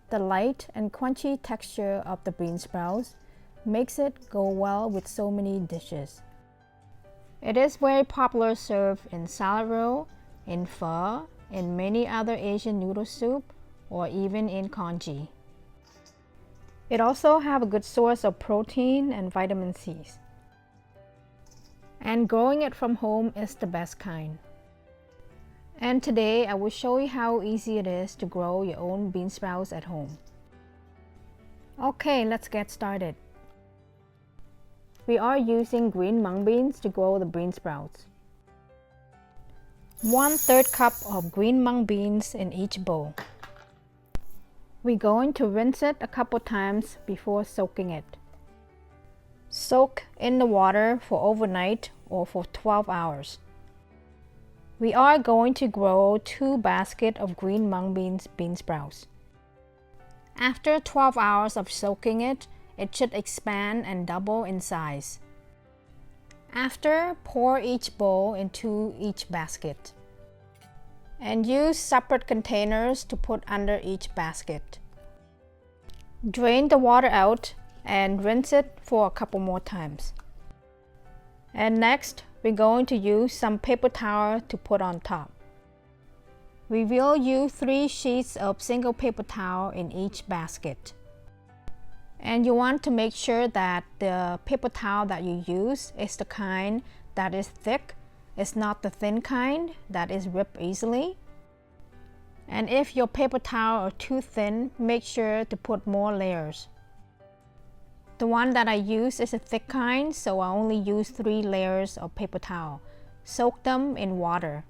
The light and crunchy texture of the bean sprouts makes it go well with so many dishes. It is very popular served in salad roll, in pho, in many other Asian noodle soup, or even in congee. It also have a good source of protein and vitamin C's. And growing it from home is the best kind. And today I will show you how easy it is to grow your own bean sprouts at home. Okay, let's get started. We are using green mung beans to grow the bean sprouts. 1/3 cup of green mung beans in each bowl. We're going to rinse it a couple times before soaking it. Soak in the water for overnight or for 12 hours. We are going to grow 2 baskets of green mung beans bean sprouts. After 12 hours of soaking it, it should expand and double in size. After, pour each bowl into each basket. And use separate containers to put under each basket. Drain the water out and rinse it for a couple more times. And next, we're going to use some paper towel to put on top. We will use 3 sheets of single paper towel in each basket. And you want to make sure that the paper towel that you use is the kind that is thick. It's not the thin kind that is ripped easily. And if your paper towel are too thin, make sure to put more layers. The one that I use is a thick kind, so I only use 3 layers of paper towel. Soak them in water.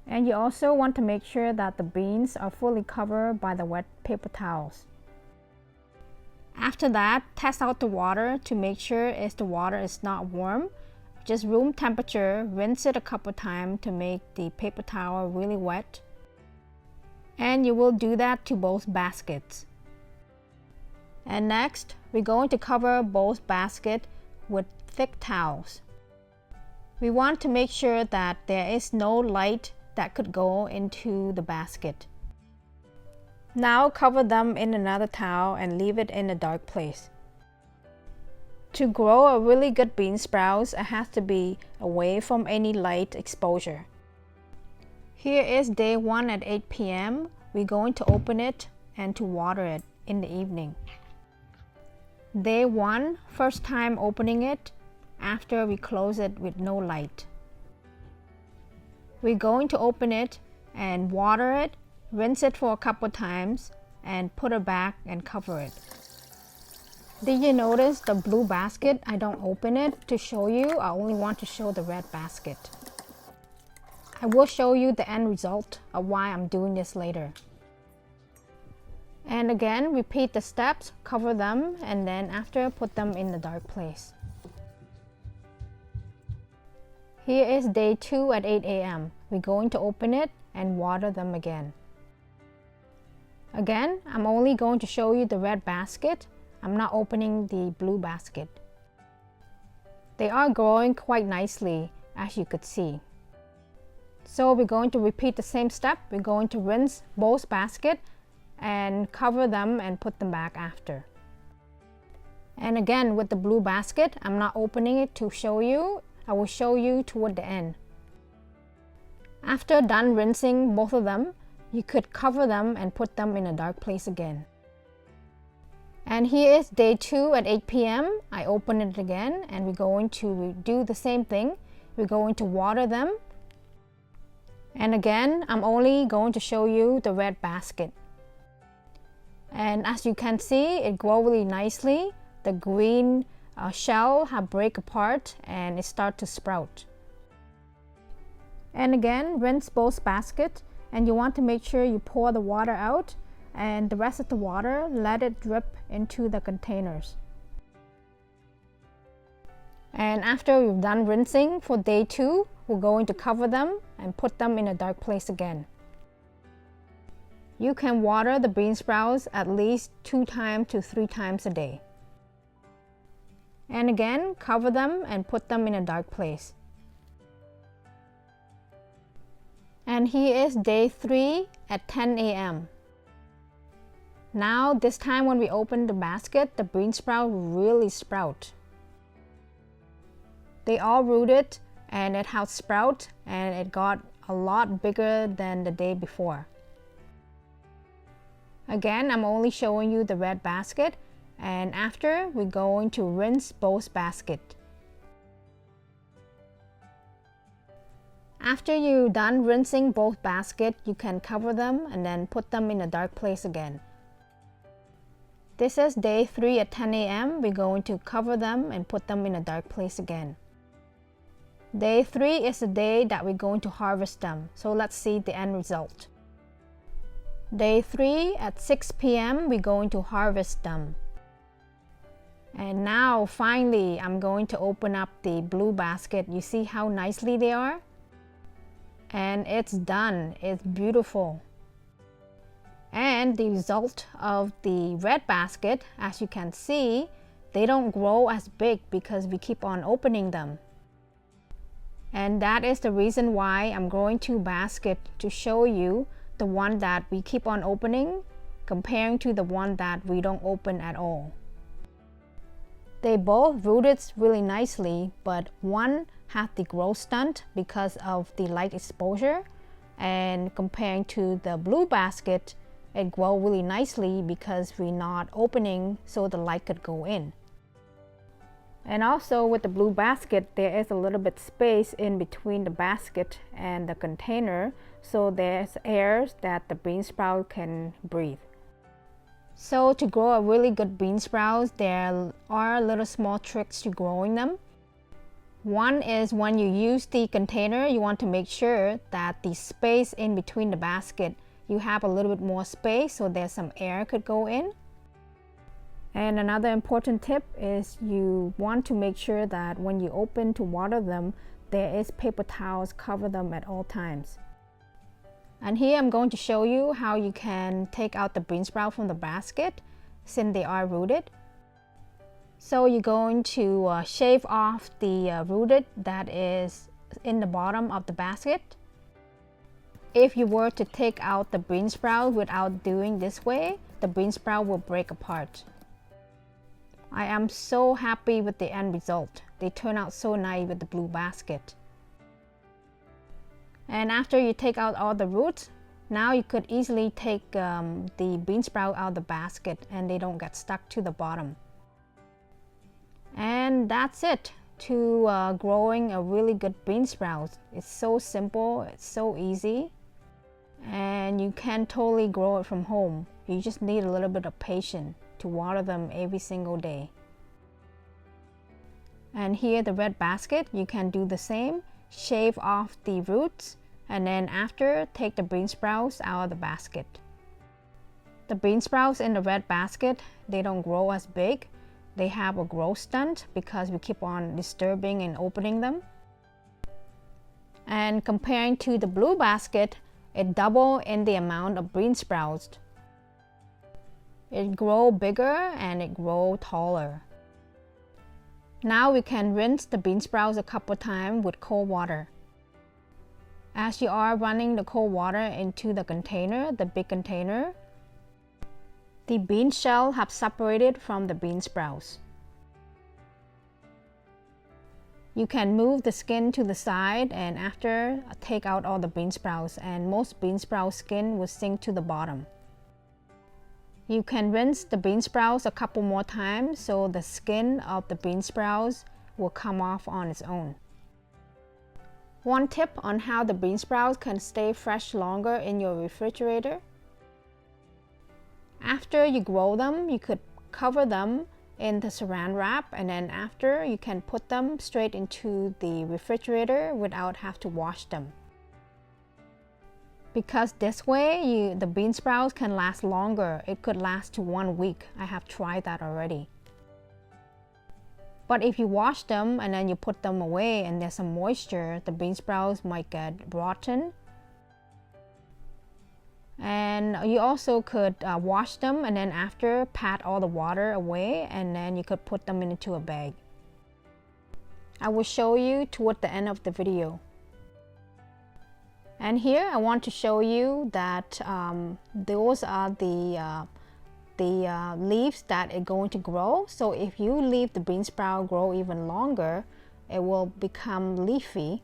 And you also want to make sure that the beans are fully covered by the wet paper towels. After that, test out the water to make sure if the water is not warm. Just room temperature, rinse it a couple times to make the paper towel really wet. And you will do that to both baskets. And next, we're going to cover both baskets with thick towels. We want to make sure that there is no light that could go into the basket. Now cover them in another towel and leave it in a dark place. To grow a really good bean sprouts, it has to be away from any light exposure. Here is day 1 at 8 p.m. We're going to open it and to water it in the evening. Day 1, first time opening it after we close it with no light. We're going to open it and water it, rinse it for a couple times, and put it back and cover it. Did you notice the blue basket? I don't open it to show you. I only want to show the red basket. I will show you the end result of why I'm doing this later. And again, repeat the steps, cover them, and then after, put them in the dark place. Here is day 2 at 8 a.m. We're going to open it and water them again. Again, I'm only going to show you the red basket. I'm not opening the blue basket. They are growing quite nicely, as you could see. So we're going to repeat the same step. We're going to rinse both baskets and cover them and put them back after. And again, with the blue basket, I'm not opening it to show you. I will show you toward the end. After done rinsing both of them, you could cover them and put them in a dark place again. And here is day 2 at 8 p.m. I open it again and we're going to do the same thing. We're going to water them. And again, I'm only going to show you the red basket. And as you can see, it grows really nicely. The green shell have break apart and it start to sprout. And again, rinse both baskets, and you want to make sure you pour the water out, and the rest of the water, let it drip into the containers. And after we've done rinsing for day 2, we're going to cover them and put them in a dark place again. You can water the bean sprouts at least 2 times to 3 times a day. And again, cover them and put them in a dark place. And here is day 3 at 10 a.m. Now this time when we open the basket, the bean sprout really sprout. They all rooted and it has sprout and it got a lot bigger than the day before. Again, I'm only showing you the red basket, and after we're going to rinse both baskets. After you're done rinsing both baskets, you can cover them and then put them in a dark place again. This is day 3 at 10 a.m. We're going to cover them and put them in a dark place again. Day 3 is the day that we're going to harvest them, so let's see the end result. Day 3 at 6 p.m. we're going to harvest them. And now finally I'm going to open up the blue basket. You see how nicely they are? And it's done. It's beautiful. And the result of the red basket, as you can see, they don't grow as big because we keep on opening them. And that is the reason why I'm growing 2 baskets to show you the one that we keep on opening comparing to the one that we don't open at all. They both rooted really nicely, but one had the growth stunt because of the light exposure, and comparing to the blue basket, it grew really nicely because we're not opening so the light could go in. And also with the blue basket, there is a little bit space in between the basket and the container, so there's air that the bean sprout can breathe. So to grow a really good bean sprouts, there are little small tricks to growing them. One is when you use the container, you want to make sure that the space in between the basket, you have a little bit more space so there's some air could go in. And another important tip is you want to make sure that when you open to water them, there is paper towels cover them at all times. And here I'm going to show you how you can take out the bean sprout from the basket since they are rooted. So you're going to shave off the rooted that is in the bottom of the basket. If you were to take out the bean sprout without doing this way, the bean sprout will break apart. I am so happy with the end result. They turn out so nice with the blue basket. And after you take out all the roots, now you could easily take the bean sprout out of the basket and they don't get stuck to the bottom. And that's it to growing a really good bean sprout. It's so simple, it's so easy, and you can totally grow it from home. You just need a little bit of patience to water them every single day. And here the red basket, you can do the same. Shave off the roots and then after take the bean sprouts out of the basket. The bean sprouts in the red basket, they don't grow as big. They have a growth stunt because we keep on disturbing and opening them. And comparing to the blue basket, it double in the amount of bean sprouts. It grow bigger and it grow taller. Now we can rinse the bean sprouts a couple times with cold water. As you are running the cold water into the container, the big container, the bean shell have separated from the bean sprouts. You can move the skin to the side and after take out all the bean sprouts, and most bean sprout skin will sink to the bottom. You can rinse the bean sprouts a couple more times so the skin of the bean sprouts will come off on its own. One tip on how the bean sprouts can stay fresh longer in your refrigerator. After you grow them, you could cover them in the saran wrap, and then after you can put them straight into the refrigerator without have to wash them. Because this way the bean sprouts can last longer. It could last to 1 week. I have tried that already. But if you wash them and then you put them away and there's some moisture, the bean sprouts might get rotten. And you also could wash them and then after pat all the water away, and then you could put them into a bag. I will show you toward the end of the video. And here I want to show you that those are the the leaves that are going to grow. So if you leave the bean sprout grow even longer, it will become leafy.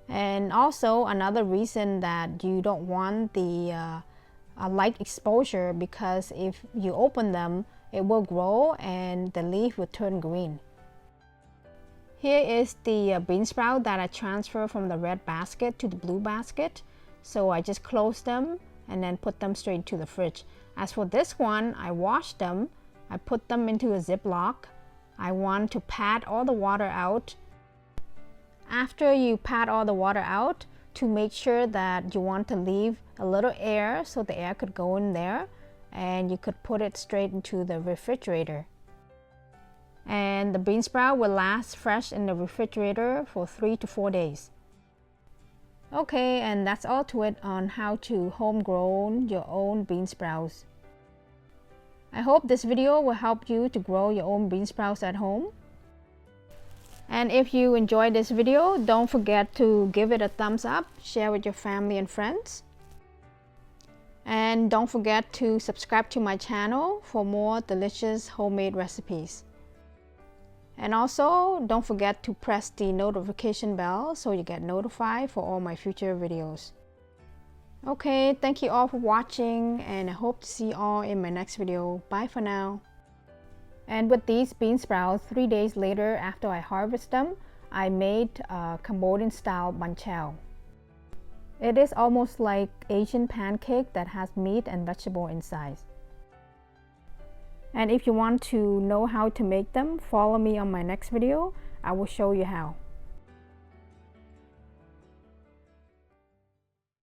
And also another reason that you don't want the light exposure, because if you open them, it will grow and the leaf will turn green. Here is the bean sprout that I transferred from the red basket to the blue basket. So I just closed them and then put them straight into the fridge. As for this one, I washed them. I put them into a Ziploc. I want to pat all the water out. After you pat all the water out, to make sure that you want to leave a little air so the air could go in there, and you could put it straight into the refrigerator. And the bean sprout will last fresh in the refrigerator for 3 to 4 days. Okay, and that's all to it on how to homegrown your own bean sprouts. I hope this video will help you to grow your own bean sprouts at home. And if you enjoyed this video, don't forget to give it a thumbs up, share with your family and friends. And don't forget to subscribe to my channel for more delicious homemade recipes. And also, don't forget to press the notification bell so you get notified for all my future videos. Okay, thank you all for watching, and I hope to see you all in my next video. Bye for now. And with these bean sprouts, 3 days later after I harvest them, I made a Cambodian style bánh xèo. It is almost like Asian pancake that has meat and vegetable inside. And if you want to know how to make them, follow me on my next video. I will show you how.